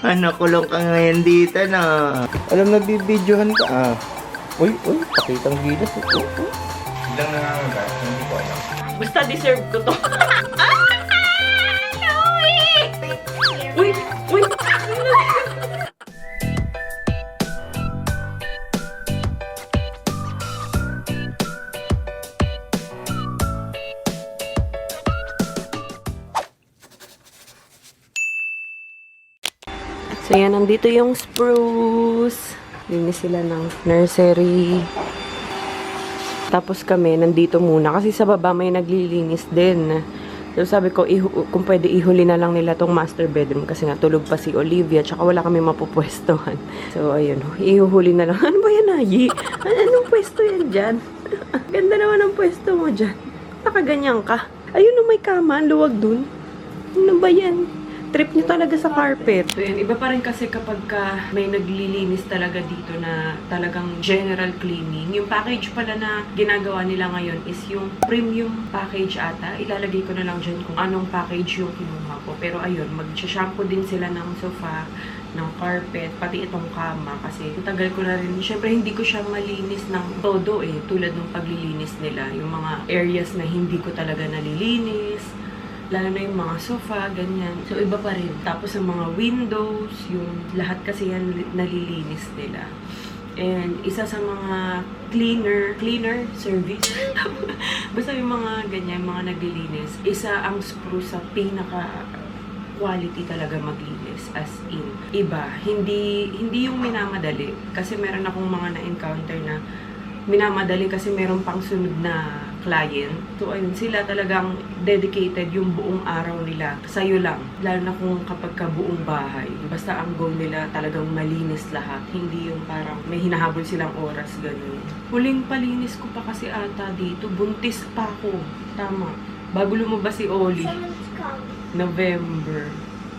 Nakulong ka ngayon dito na. Alam na bibidyohan ka ah. Uy, pakitang gilas. Ilang nangangagat? Hindi ko alam. Basta deserve ko to. Uy! Uy! So yan, nandito yung spruce. Linis sila ng nursery. Tapos kami, nandito muna. Kasi sa baba may naglilinis din. So sabi ko, kung pwede ihuli na lang nila tong master bedroom. Kasi nga tulog pa si Olivia. Tsaka wala kami mapupwestohan. So ayun, ihuhuli na lang. Ano ba yan, Ayi? Anong pwesto yan dyan? Ganda naman ang pwesto mo dyan. Nakaganyan ka. Ayun, may kama. Ang luwag dun. Ano ba yan? Trip nyo talaga sa carpet. So, yun, iba pa rin kasi kapag may naglilinis talaga dito na talagang general cleaning. Yung package pala na ginagawa nila ngayon is yung premium package ata. Ilalagay ko na lang dyan kung anong package yung kinuha ko. Pero ayun, mag-shampoo din sila ng sofa, ng carpet, pati itong kama. Kasi tagal ko na rin. Siyempre, hindi ko siya malinis ng todo tulad ng paglilinis nila. Yung mga areas na hindi ko talaga nalilinis. Lalo na yung mga sofa, ganyan. So, iba pa rin. Tapos, ang mga windows, yung lahat kasi yan nalilinis nila. And, isa sa mga cleaner service. Basta yung mga ganyan, mga naglilinis. Isa ang spruce sa pinaka-quality talaga maglinis. As in, iba. Hindi yung minamadali. Kasi meron akong mga na-encounter na minamadali kasi meron pang sunod na client. So, ayun, sila talagang dedicated yung buong araw nila sa'yo lang. Lalo na kung kapag ka buong bahay. Basta ang goal nila talagang malinis lahat. Hindi yung parang may hinahabol silang oras, ganun. Huling palinis ko pa kasi ata dito. Buntis pa ako. Tama. Bago lumabas si Oli. Someone's calling. November.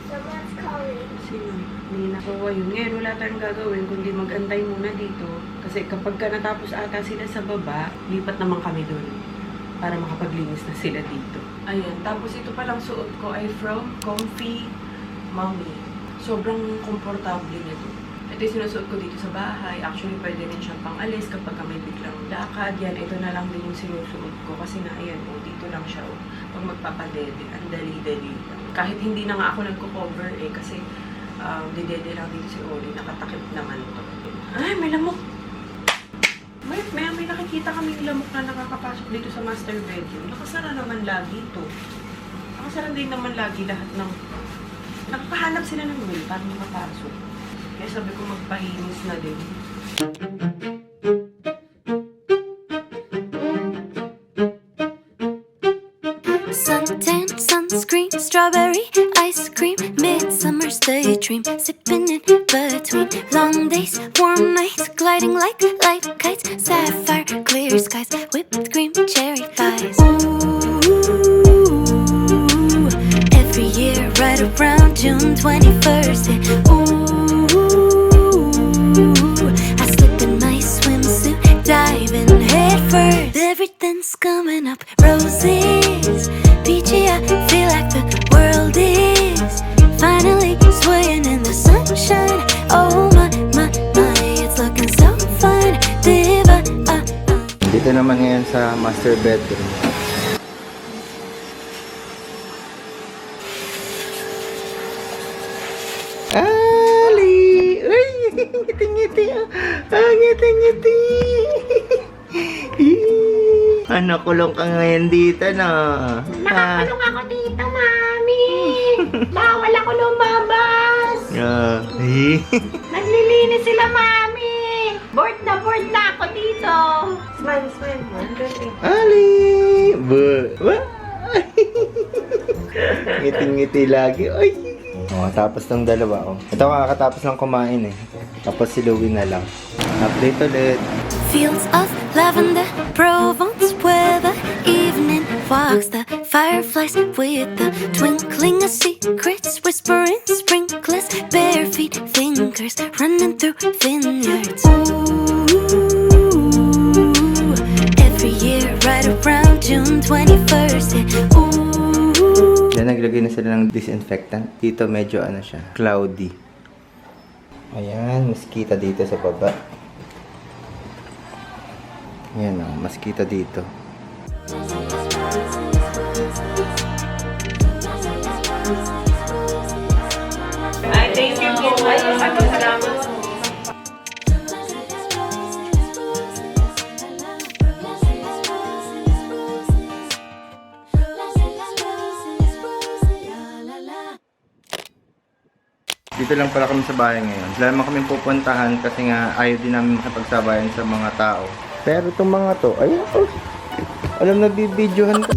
Someone's calling. Sino? Nina. So, ayun. Ngayon, wala tayong gagawin kundi mag-antay muna dito. Kasi kapag ka natapos ata sila sa baba, lipat naman kami doon para makapaglinis na sila dito. Ayan. Tapos ito palang suot ko ay from Comfy Mommy. Sobrang komportable nito. Ito yung sinusuot ko dito sa bahay. Actually, pwede rin siyang pang-alis kapag may biglang lakad. Yan, ito na lang din yung sinusuot ko. Kasi na, ayan, dito lang siya. Pag magpapadede, ang dali-dali. Kahit hindi na nga ako nagko-cover kasi didede lang dito si Oli. Nakatakip naman to. Ay, may lamok! May nakikita kaming lamok na nakakapasok dito sa master bedroom. Nakasara naman lagi ito. Nakasara din naman lagi lahat ng... Nakahanap sila ng way para makapasok. Kaya sabi ko magpahinis na din. Suntan, sunscreen, strawberry, ice cream, midsummer's daydream, sipping in between long days, warm nights, gliding like light kites, sapphire, clear skies, whipped cream, cherry pies. Ooh, every year right around June 21st, yeah. Ooh, I slip in my swimsuit, diving head first. Everything's coming up roses, peachy. I feel like the world is finally swaying in the sunshine. Oh my, it's looking so fun. Diva, Dito naman ngayon sa master bedroom. Ali! Uy! Ngiti-ngiti! Ngiti-ngiti! Nakulong ka ngayon dito na. Nakakulong ako dito, Mami. Bawal ako lumabas. Naglilinis sila, Mami. Bored na ako dito. Smile. Ali! Ngiti-ngiti lagi. Ay! Tapos ng dalawa. Ito kakatapos lang kumain Tapos si Louie na lang. Update ulit. fields of lavender, Provence weather, evening walks, the fireflies with the twinkling of secrets, whispering sprinklers, bare feet, fingers running through vineyards. Ooh, every year right around June 21st, yeah. Ooh. Yan, naglagay na sila ng disinfectant. Dito medyo siya, cloudy. Ayan, mas kita dito sa baba. Ayan o, mas kita dito. Ay, thank you po. Salamat. Dito lang pala kami sa bahay ngayon. Wala naman kami pupuntahan kasi nga ayaw din namin makipagsabayan sa mga tao. Pero itong mga to, ayun oh, alam na bibidyohan ko.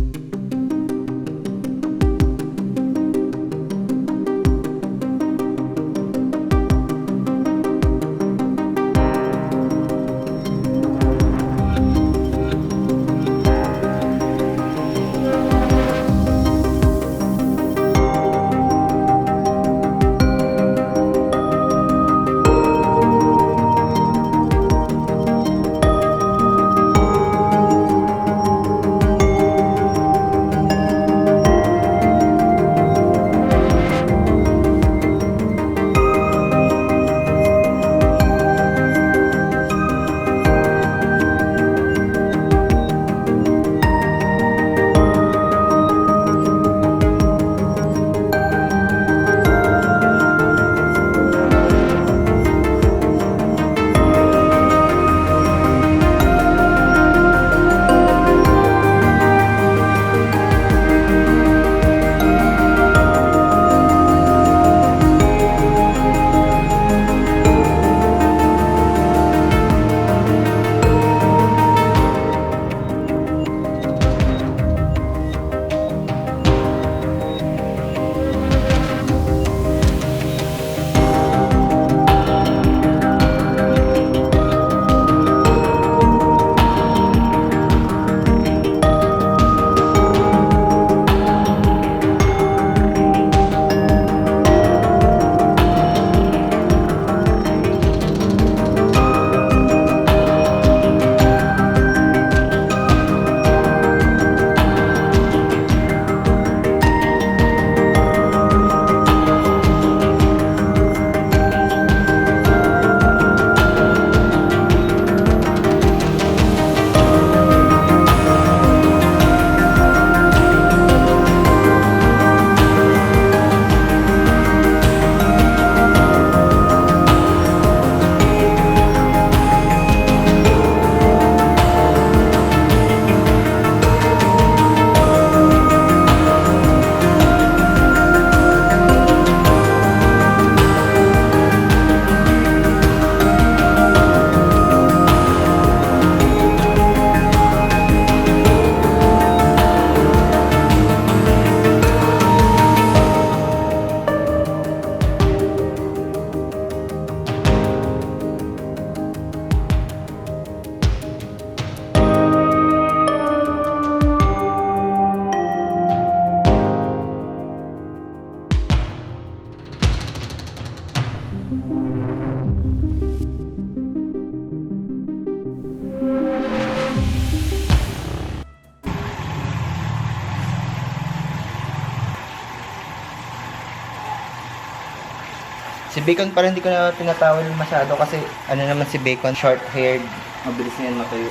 Si Bacon parang hindi ko na tinatawal masyado kasi ano naman si Bacon, short-haired, mabilis na yan matuyo.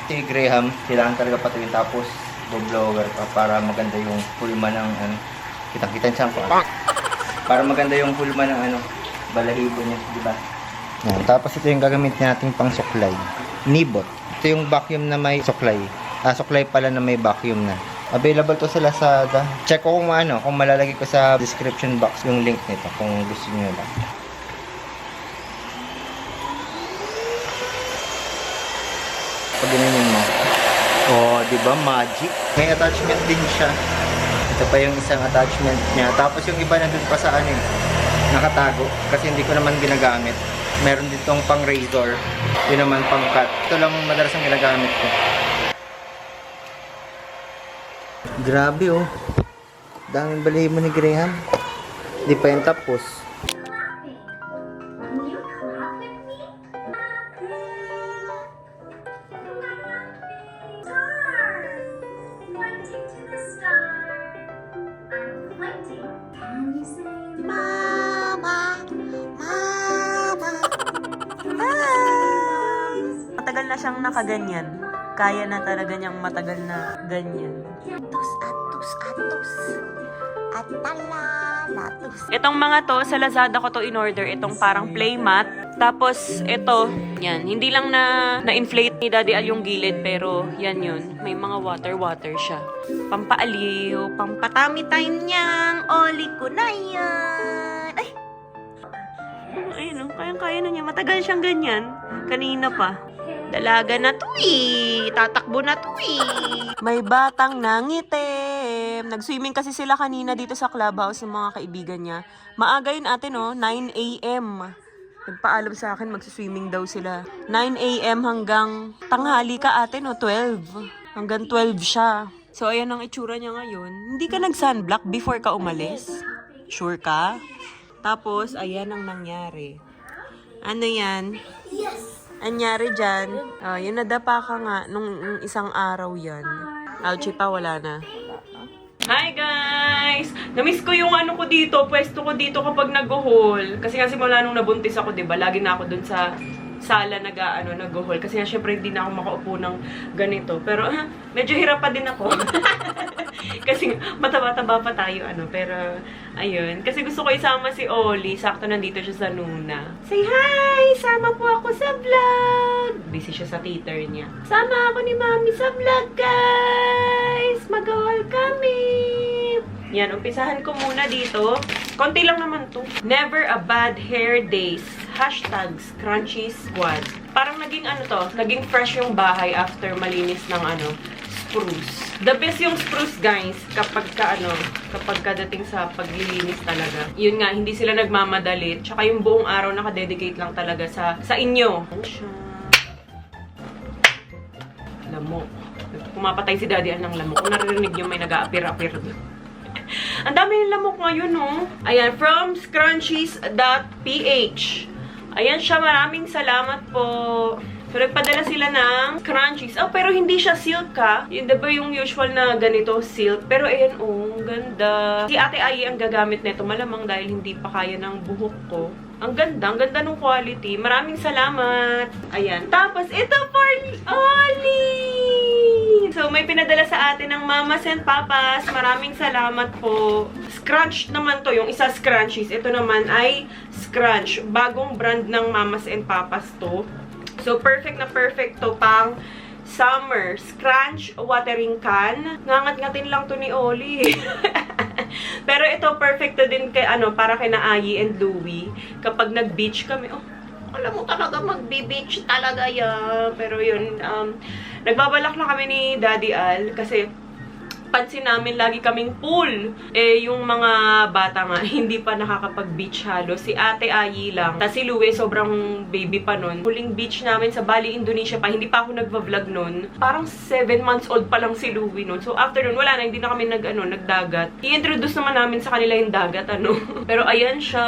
Si Graham, kailangan talaga patuyin tapos bo-blower pa para maganda yung pulma ng ano, kitang-kita siya ko. Para maganda yung pulma ng ano, balahibo niya, di ba? Yan, tapos ito yung gagamitin natin pang suklay. Nibot. Ito yung vacuum na may suklay. Suklay pala na may vacuum na. Available to sa Lazada. Check ko kung ano, kung malalagay ko sa description box yung link nito kung gusto niyo lang. Pag ganyan mo. Oh, 'di ba? Magic. May attachment din siya. Ito pa yung isang attachment niya. Tapos yung iba nandun pa sa ano eh, nakatago kasi hindi ko naman ginagamit. Meron ditong pang razor, yun naman pang cut. Ito lang madalas ang ginagamit ko. Grabe oh. Daming balahibo ni Graham. Di pa yung tapos. Mama, Mama. matagal na siyang nakaganyan. Kaya na talaga niyang matagal na ganyan. Itong mga to, sa Lazada ko to in-order. Itong parang playmat. Tapos, ito, yan. Hindi lang na-inflate ni Daddy Al yung gilid, pero yan yun. May mga water siya. Pampaaliw, pampatami time niyang, oli ko na yan. Ay! Ayun, kayang-kaya na niya. Matagal siyang ganyan. Kanina pa. Dalaga na to eh. Tatakbo na to eh. May batang nangitim. Nag-swimming kasi sila kanina dito sa clubhouse ng mga kaibigan niya. Maaga yun ate no, 9 a.m. Nagpaalam sa akin magsiswimming daw sila. 9 a.m. hanggang tanghali ka ate no, 12. Hanggang 12 siya. So ayan ang itsura niya ngayon. Hindi ka nag-sunblock before ka umalis? Sure ka? Tapos ayan ang nangyari. Ano yan? Yes! Anyari dyan, yun nadapa ka nga nung isang araw yan. Alchi pa, wala na. Hi guys! Namiss ko yung ano ko dito, pwesto ko dito kapag nag-haul. Kasi mula nung nabuntis ako, diba, lagi na ako dun sa sala nag-haul. Kasi nga, syempre, hindi na ako makaupo ng ganito. Pero, medyo hirap pa din ako. Kasi mataba-taba pa tayo, pero, ayun. Kasi gusto ko isama si Oli. Sakto nandito siya sa Nuna. Say hi! Sama po ako sa vlog! Busy siya sa theater niya. Sama ako ni Mami sa vlog, guys! Mag-haul kami! Yan, umpisahan ko muna dito. Konti lang naman to. Never a bad hair days. Hashtags Crunchy Squad. Parang naging naging fresh yung bahay after malinis ng spruce. The best yung spruce, guys, kapag dating sa paglilinis talaga. Yun nga, hindi sila nagmamadali. Tsaka yung buong araw nakadedicate lang talaga sa inyo. Lamok. Pumapatay si Daddy ng lamok. Kung naririnig nyo, may nag-a-appear-appear. Ang dami ng lamok ngayon, no? Ayan, from scrunchies.ph. Ayan siya, maraming salamat po. So, nagpadala sila ng crunchies. Oh, pero hindi siya silk, ha? Yun, diba yung usual na ganito, silk? Pero, ayan, ganda. Si Ate Ai ang gagamit nito, malamang dahil hindi pa kaya ng buhok ko. Ang ganda ng quality. Maraming salamat. Ayan. Tapos, ito for Oli! So, may pinadala sa atin ng Mamas and Papas. Maraming salamat po. Scrunch naman to, yung isa scrunchies. Ito naman ay Scrunch. Bagong brand ng Mamas and Papas to. So, perfect na perfect to pang summer. Scrunch watering can. Ngangat-ngatin lang to ni Oli. Pero ito, perfect to din kay, para kay na Ai and Louie. Kapag nag-beach kami, alam mo talaga, mag-beach talaga yan. Pero yun, nagbabalak na kami ni Daddy Al kasi pansin namin lagi kaming pool. Yung mga bata nga, hindi pa nakakapag-beach halos. Si Ate Ai lang. Tapos si Louie, sobrang baby pa nun. Huling beach namin sa Bali, Indonesia pa. Hindi pa ako nagva-vlog nun. Parang 7 months old pa lang si Louie nun. So after nun, wala na. Hindi na kami nagdagat. I-introduce naman namin sa kanila yung dagat, Pero ayan siya.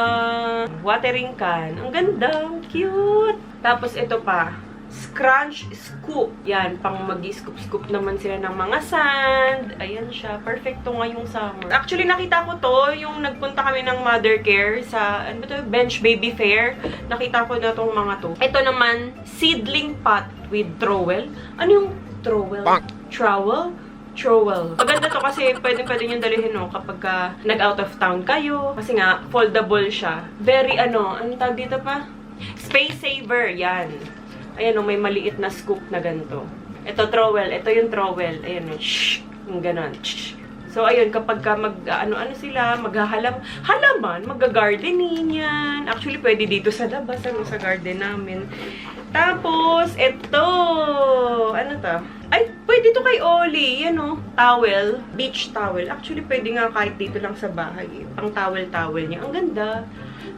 Watering can. Ang ganda. Ang cute. Tapos ito pa. Scrunch Scoop. Yan, pang mag-scoop-scoop naman sila ng mga sand. Ayan siya. Perfecto nga yung summer. Actually, nakita ko to, yung nagpunta kami ng Mother Care sa, Bench Baby Fair. Nakita ko na tong mga to. Ito naman, seedling pot with trowel. Ano yung trowel? Trowel? Trowel. Maganda to kasi pwede nyo dalihin, kapag nag-out of town kayo. Kasi nga, foldable siya. Very, anong tawag dito pa? Space saver. Yan. Ayan, may maliit na scoop na ganito. Ito, trowel. Ito yung trowel. Ayan, yung ganon. So, ayun, kapag sila, halaman, mag-gardening yan. Actually, pwede dito sa labas, sa garden namin. Tapos, ito, ay, pwede to kay Oli. Yan, towel, beach towel. Actually, pwede nga kahit dito lang sa bahay. Pang towel niya. Ang ganda.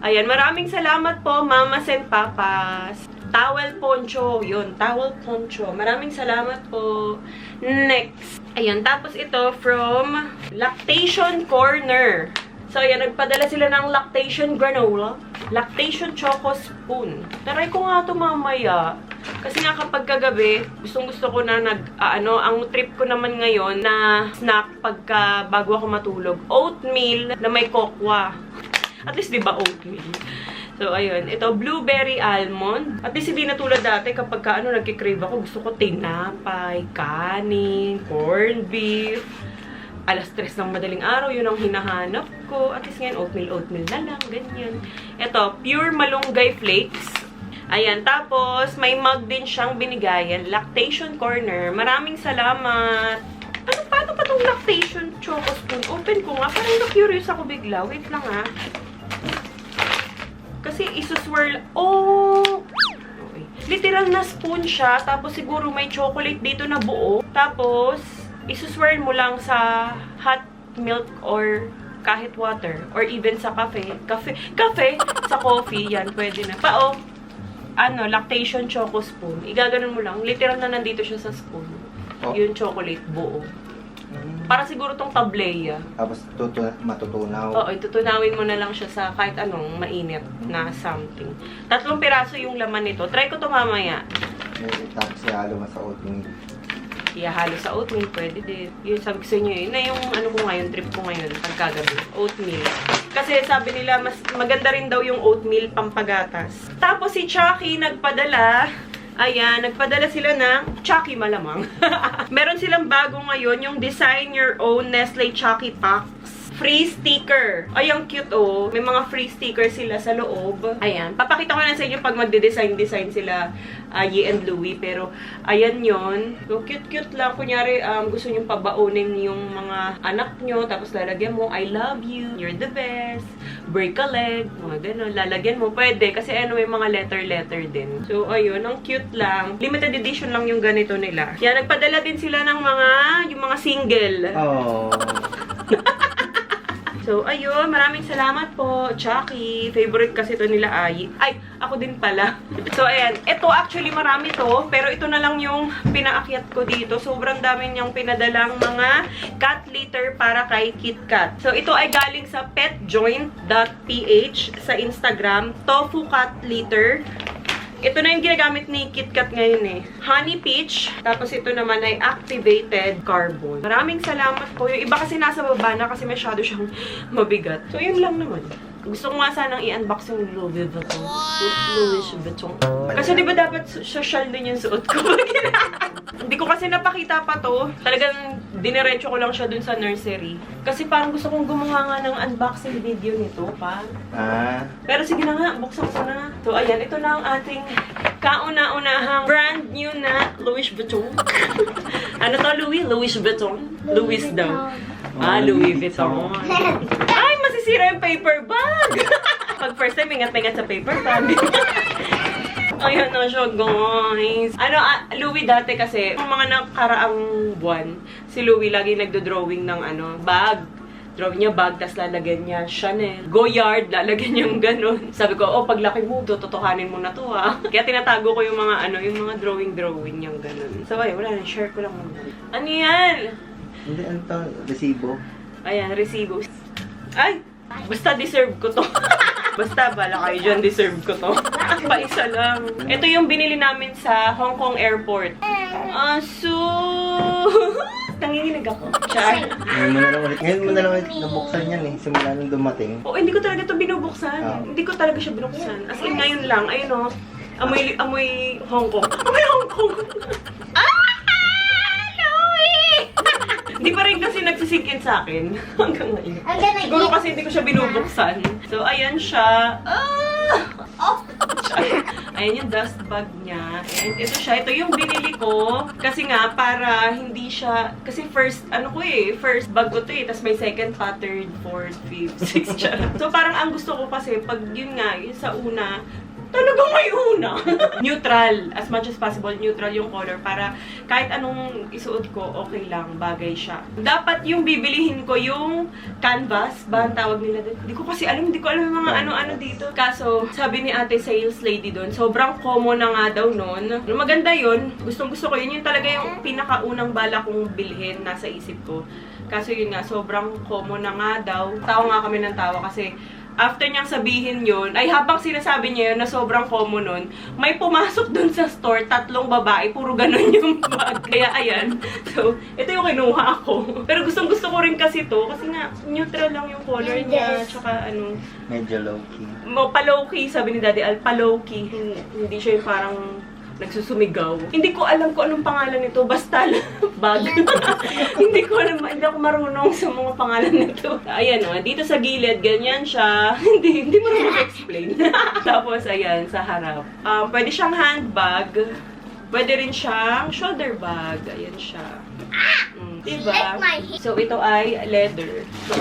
Ayan, maraming salamat po, Mamas and Papas. Towel poncho. Yun, towel poncho. Maraming salamat po. Next. Ayan, tapos ito from Lactation Corner. So, ayan, nagpadala sila ng lactation granola. Lactation choco spoon. Taray ko nga ito mamaya. Kasi nga kapag kagabi, gustong-gusto ko na ang trip ko naman ngayon na snack bago ako matulog. Oatmeal na may kokwa. At least, di ba, oatmeal? So, ayun. Ito, blueberry almond. At least hindi na tulad dati kapag ka, nagkikrave ako, gusto ko tinapay, kanin, corned beef. Alas 3 ng madaling araw, yun ang hinahanap ko. At least ngayon, oatmeal na lang, ganyan. Ito, pure malunggay flakes. Ayan, tapos may mug din siyang binigayan. Lactation corner. Maraming salamat. Paano pa itong lactation choco spoon? Open ko nga. Parang na-curious ako bigla. Wait lang ha. Kasi isuswirl. Oh! Okay. Literal na spoon siya. Tapos siguro may chocolate dito na buo. Tapos, isuswirl mo lang sa hot milk or kahit water. Or even sa cafe. Cafe sa coffee. Yan, pwede na. Pao. Lactation choco spoon. Igaganon mo lang. Literal na nandito siya sa spoon. Oh. Yung chocolate buo. Para siguro tong tableya. Tapos matutunaw. Oo, itutunawin mo na lang siya sa kahit anong mainit na something. 3 piraso yung laman nito. Try ko to mamaya. Tapos ihalo mo sa oatmeal. Ihalo sa oatmeal, pwede din. Yun, sabi ko sa inyo, yun na yung ano ko ngayon, trip ko ngayon, pagkagabi. Oatmeal. Kasi sabi nila, mas maganda rin daw yung oatmeal pampagatas. Tapos si Chucky nagpadala. Ayan, nagpadala sila ng Chucky malamang. Meron silang bago ngayon, yung Design Your Own Nestle Chucky Packs. Free sticker. Ay, ang cute oh. May mga free sticker sila sa loob. Ayan. Papakita ko na sa inyo pag magde-design sila Yi and Louie. Pero, ayan yon. So, cute-cute lang. Kunyari, gusto nyo pabaunin yung mga anak nyo. Tapos lalagyan mo, I love you. You're the best. Break a leg. Mga ganun. Lalagyan mo. Pwede. Kasi may mga letter-letter din. So, ayun. Ang cute lang. Limited edition lang yung ganito nila. Yan. Nagpadala din sila ng yung mga single. Oh. So, ayun. Maraming salamat po, Chucky. Favorite kasi ito nila, Ay, ako din pala. So, ayan. Ito, actually, marami to. Pero ito na lang yung pinaakyat ko dito. Sobrang dami niyang pinadalang mga cat litter para kay KitKat. So, ito ay galing sa petjoint.ph sa Instagram. Tofu cat litter. Ito na yung ginagamit ni KitKat ngayon eh. Honey peach. Tapos ito naman ay activated carbon. Maraming salamat po. Yung iba kasi nasa baba na kasi masyado siyang mabigat. So, yun lang naman. Gusto ko nga sanang i-unbox yung Louis Vuitton. Louis Vuitton. Kasi di ba dapat social din yung suot ko? Hindi ko kasi napakita pa to. Talagang diniretso ko lang siya dun sa nursery. Kasi parang gusto kong gumawa nga ng unboxing video nito pa. Pero sige na nga, buksan ko na. So ayan, ito na ang ating kauna-unahang brand new na Louis Vuitton. Ano to, Louis? Louis Vuitton? Louis daw. Louis Vuitton. Ay, masisira yung paper bag! Pag first time, ingat-ingat sa paper bag. Ayan na siya, guys. Louis dati kasi, yung mga nakaraang buwan, si Louis lagi nagdo-drawing ng bag. Drawing niya bag, tas lalagyan niya Chanel. Goyard, lalagyan niya yung ganun. Sabi ko, paglaki mo, totohanin mo na to ha. Kaya tinatago ko yung mga yung mga drawing niyang ganun. So, ay, wala na, share ko lang muna. Ano yan? Hindi, ano to? Resibo? Ayan, resibo. Ay! Basta deserve ko to. Basta, bala kayo dyan, deserve ko to. Pa-isa lang. Ito yung binili namin sa Hong Kong Airport. Nanginginig ako. Char. Ngayon mo na lang ulit nabuksan yan eh. Simula nung dumating. Hindi ko talaga ito binubuksan. Hindi ko talaga siya binuksan. As in, ngayon lang. Ayun o. Amoy Hong Kong. Amoy Hong Kong. Hindi pa rin kasi nagsisink in sa akin hanggang ngayon. Siguro kasi hindi ko siya binubuksan. So, ayan siya. Ayan yung dust bag niya. And ito siya. Ito yung binili ko. Kasi nga, para hindi siya... Kasi first bag ko to eh. Tapos may second pa, third, fourth, fifth, sixth. So, parang ang gusto ko kasi, pag yun nga, yun sa una, talagang may una. Neutral. As much as possible, neutral yung color para kahit anong isuot ko, okay lang. Bagay siya. Dapat yung bibilihin ko yung canvas. Ba ang tawag nila doon? Hindi ko kasi alam. Hindi ko alam yung mga ano-ano dito. Kaso, sabi ni ate sales lady doon, sobrang common na nga daw noon. Maganda yun. Gustong-gusto ko yun. Yun talaga yung pinakaunang bala kong bilhin nasa isip ko. Kaso yun nga, sobrang common na nga daw. Tawa nga kami ng tawa kasi after niyang sabihin yon, ay habang sinasabi niya yun na sobrang common nun, may pumasok dun sa store, 3 babae, puro ganun yung bag. Kaya ayan. So, ito yung kinuha ko. Pero gustong-gusto ko rin kasi to, kasi nga, neutral lang yung color niya, tsaka ano, Medyo low-key. pa-low-key, sabi ni Daddy Al, pa-low-key. Hindi siya yung parang nagsusumigaw. Hindi ko alam kung anong pangalan nito, basta bag. Hindi ko alam, hindi ako marunong sa mga pangalan nito. Ayan o, dito sa gilid, ganyan siya. hindi marunong explain. Tapos, ayan, sa harap. Pwede siyang handbag. Pwede rin siyang shoulder bag. Ayan siya. Diba? So, ito ay leather. So,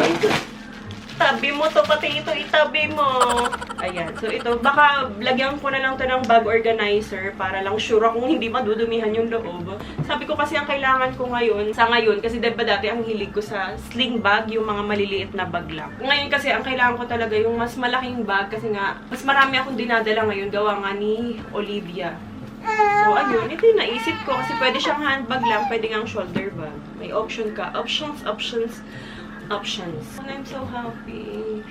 tabi mo to, pati ito itabi mo. Ayan. So, ito, baka lagyan ko na lang to ng bag organizer para lang sure akong hindi madudumihan yung loob. Sabi ko kasi ang kailangan ko ngayon, sa ngayon, kasi diba dati ang hilig ko sa sling bag, yung mga maliliit na bag lang. Ngayon kasi ang kailangan ko talaga yung mas malaking bag kasi nga, mas marami akong dinadala ngayon, gawa nga ni Olivia. So, ayun, ito yung naisip ko kasi pwede siyang handbag lang, pwede ngang shoulder bag. May option ka. Options. And I'm so happy.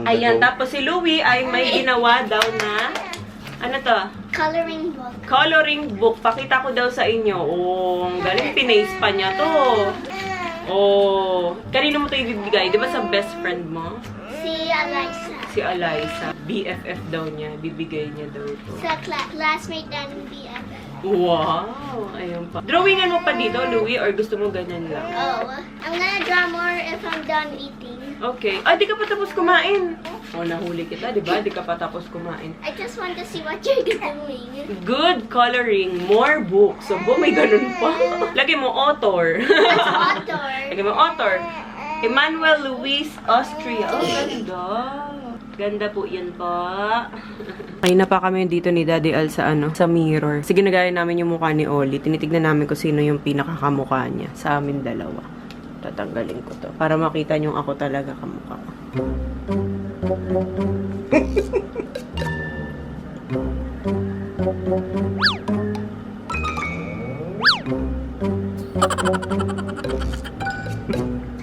Ayan, tapos si Louie ay may ginawa daw na, ano to? Coloring book. Coloring book. Pakita ko daw sa inyo. Oh, ang galing, pinace pa niya to. Oh, kanino mo to ibibigay? Di ba sa best friend mo? Si Eliza. Si Eliza. BFF daw niya. Bibigay niya daw ito. Sa classmate and BFF. Wow! Ayun pa. Drawingan mo pa dito, Louie, or gusto mo ganyan lang? Oh, I'm gonna draw more if I'm done eating. Okay. Ah, di ka pa tapos kumain. Oh, nahuli kita, di ba? Di ka pa tapos kumain. I just want to see what you're doing. Good coloring, more books. So, may ganun pa. Lagay mo author. What's author? Lagay mo author. Emmanuel Luis Austria. Oh, ganda. Ganda po yan po. Ay na pa kami dito ni Daddy Al sa sa mirror. Sige, nagaya namin yung mukha ni Oli. Tinitignan namin kung sino yung pinakakamukha niya sa amin dalawa. Tatanggalin ko to para makita niyo ako talaga kamukha ko.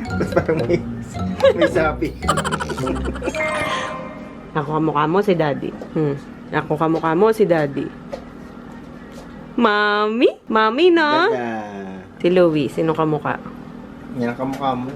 Tapos parang may sabi. Ako kamukha mo si Daddy. Ako kamukha mo si Daddy. Mami? Mami, no? Ganda. Si Louie, sino kamukha? Yan ang kamukha mo.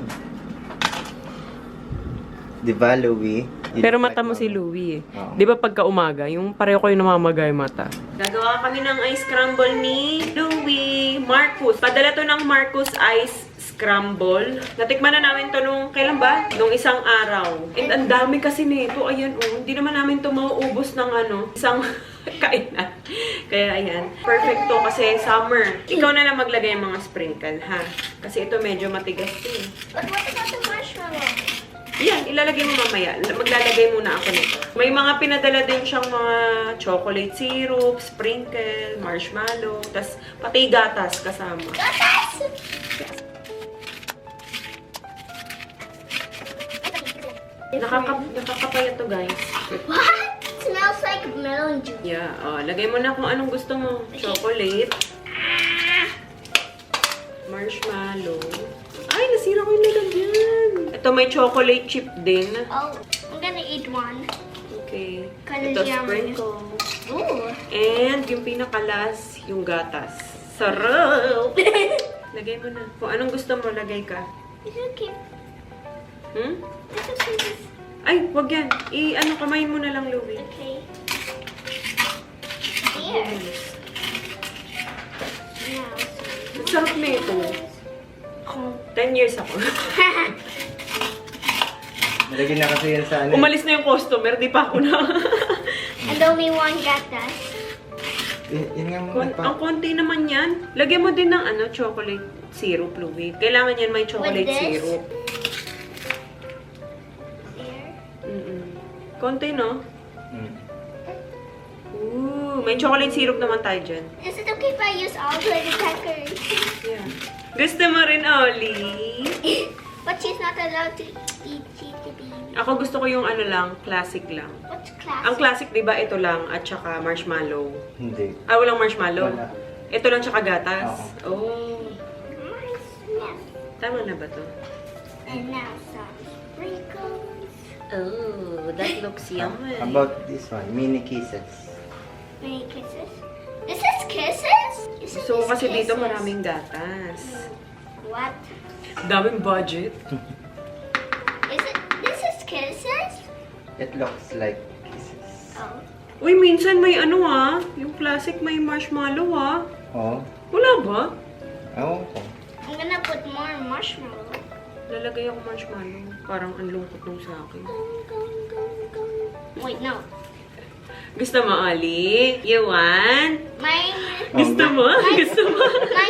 Di ba, Louie? Pero mata mo si Louie. Oo. Di ba pagka umaga, yung pareho kayo namamagay mata. Gagawa kami ng ice scramble ni Louie. Marcus. Padala to ng Marcus Ice Scramble. Natikman na namin to nung, kailan ba? Nung isang araw. And ang dami kasi nito. Ayan, oh. Hindi naman namin to mauubos ng isang kainan. Kaya ayan. Perfect to kasi summer. Ikaw na lang maglagay ng mga sprinkle, ha? Kasi ito medyo matigas eh. But what about the marshmallow? Yan, ilalagay mo mamaya. Maglalagay muna ako nito. May mga pinadala din siyang mga chocolate syrup, sprinkle, marshmallow, tas pati gatas kasama. Gatas! Nakakapayat to, guys. What? Smells like melon juice. Yeah, lagay mo na kung anong gusto mo. Chocolate. Marshmallow. Ay, nasira ko yung nilagyan. Ito may chocolate chip din. Oh, I'm gonna eat one. Okay. Cause Ito it's yummy. sprinkle. Ooh. And yung pinakalas, yung gatas. Sarap! Lagay mo na. Kung anong gusto mo, lagay ka. It's okay. Hmm? It's okay. Ay, wag yan. Kamayin mo na lang, Louie. Okay. Here. Now, Ang sarap na ito. 10 years ako. Nalagyan na kasi yan sa Umalis na yung customer, di pa ako na. and only one gatas. Yun nga muna pa. Ang konti naman yan. Lagyan mo din ng chocolate syrup, Louie. Kailangan yan may chocolate With this? syrup. There. Konti, no? Mm. Ooh, may chocolate syrup naman tayo dyan. Is it okay if I use all glitter crackers? Yeah. Gusto mo rin, Oli? But she's not allowed to eat cheesy beans. Ako gusto ko yung lang, classic lang. What's classic? Ang classic, di ba, ito lang at saka marshmallow. Hindi. Ah, walang marshmallow? Wala. Ito lang tsaka gatas? Oh. Nice. Tama na ba to? And now some sprinkles. Oh, that looks yummy. How about this one? Mini kisses. Many kisses. This is kisses? Isn't So, this kasi dito kisses? maraming gatas. What? Daming budget. This is kisses? It looks like kisses. Oh. Uy, minsan may ano yung classic may marshmallow Oh. Wala ba? Oh, okay. I'm gonna put more marshmallow. Lalagay ako marshmallow. Parang ang lungkot nung sa akin. Wait, no. Gusto mo, Ali? You want? Mine Gusto mo? Gusto mo?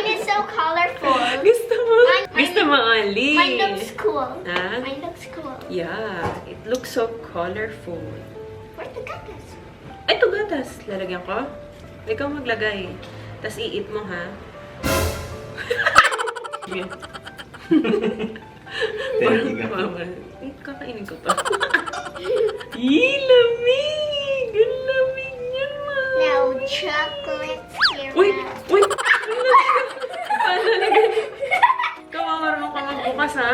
is so colorful. Gusto mo? Mine- Gusto mo, Ali? Mine looks cool. Ha? Mine looks cool. Yeah, it looks so colorful. Where's the gatas? Ito gatas. Lalagyan ko? Ikaw maglagay. Tapos i-eat mo, ha? Thank you. Kakainin ko pa. Lamig! Ang lamig niyan, ma! Now, chocolate syrup. Uy! Uy! Paano na ganyan? Kawamarunong ka magbukas, ha?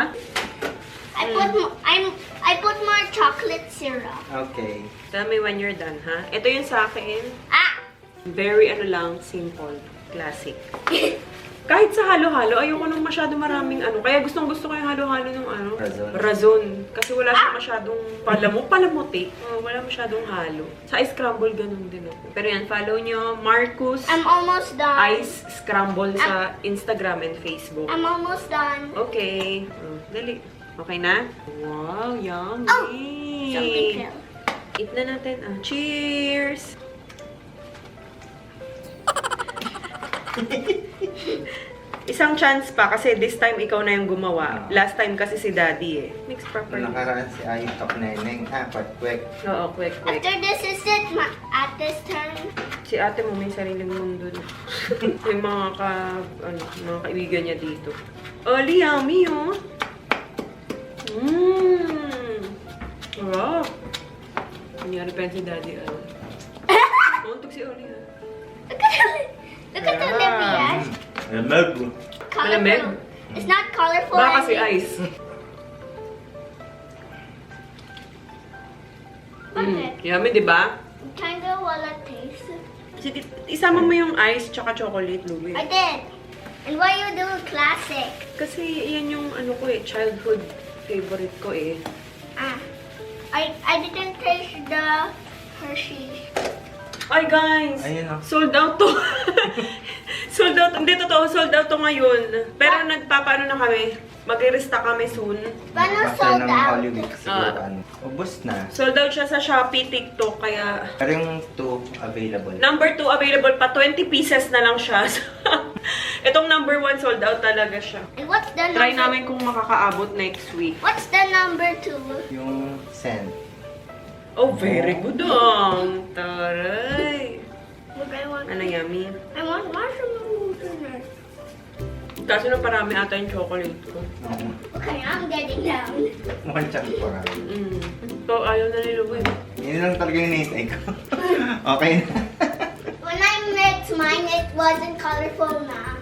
I put more chocolate syrup. Okay. Tell me when you're done, ha? Ito yung sa akin. Ah! Very lang, simple. Classic. Kahit sa halo-halo, ayoko nung masyado maraming Kaya gustong-gusto ko yung halo-halo ng Razon. Razon. Kasi wala siya masyadong palamuti. Wala masyadong halo. Sa ice scramble, ganun din ako. Pero yan, follow nyo Marcus I'm almost done. Ice Scramble sa Instagram and Facebook. I'm almost done. Okay. Dali. Okay na? Wow, yummy. Something fell. Eat na natin. Cheers! Isang chance pa kasi this time ikaw na yung gumawa. Last time kasi si Daddy Mix properly. Nakaraan si Ayutok Neneng. Kwek. Oo, quick. After this is it, at this turn. Si ate mo may sariling mundo na. May mga mga kaibigan niya dito. Oli, yummy Wow. Nangyari pa yan si Daddy Montok si Oli Look at the Olympias. Lamig. Malamig? It's not colorful. Baka si and- Ice. Bakit? Yummy, di ba? Kinda wala taste. Isama mo yung ice tsaka chocolate, Louie. I did. And why you do classic? Kasi yan yung childhood favorite ko Ah. I didn't taste the Hershey's. Ay guys! Ayun Sold out to. Sold out. Hindi totoo, sold out to ngayon. Pero nagpapaano na kami. Mag-restock kami soon. Paano After sold ng out? Holy Week siguro. Ubus na. Sold out siya sa Shopee, TikTok, kaya Pero yung 2 available. number 2 available pa. 20 pieces na lang siya. Itong number 1 sold out talaga siya. And what's the number? Try namin kung makakaabot next week. What's the number 2? Yung scent. Oh, very good Taray. Look, I want. Ano yummy? I want marshmallows in there. Kaso na parami ata yung chocolate ko. Okay, I'm getting down. Mukhang chunk ko rin. So, ayaw na nila Yun lang talaga yung naitay ko. Okay na. When I mixed mine, it wasn't colorful now.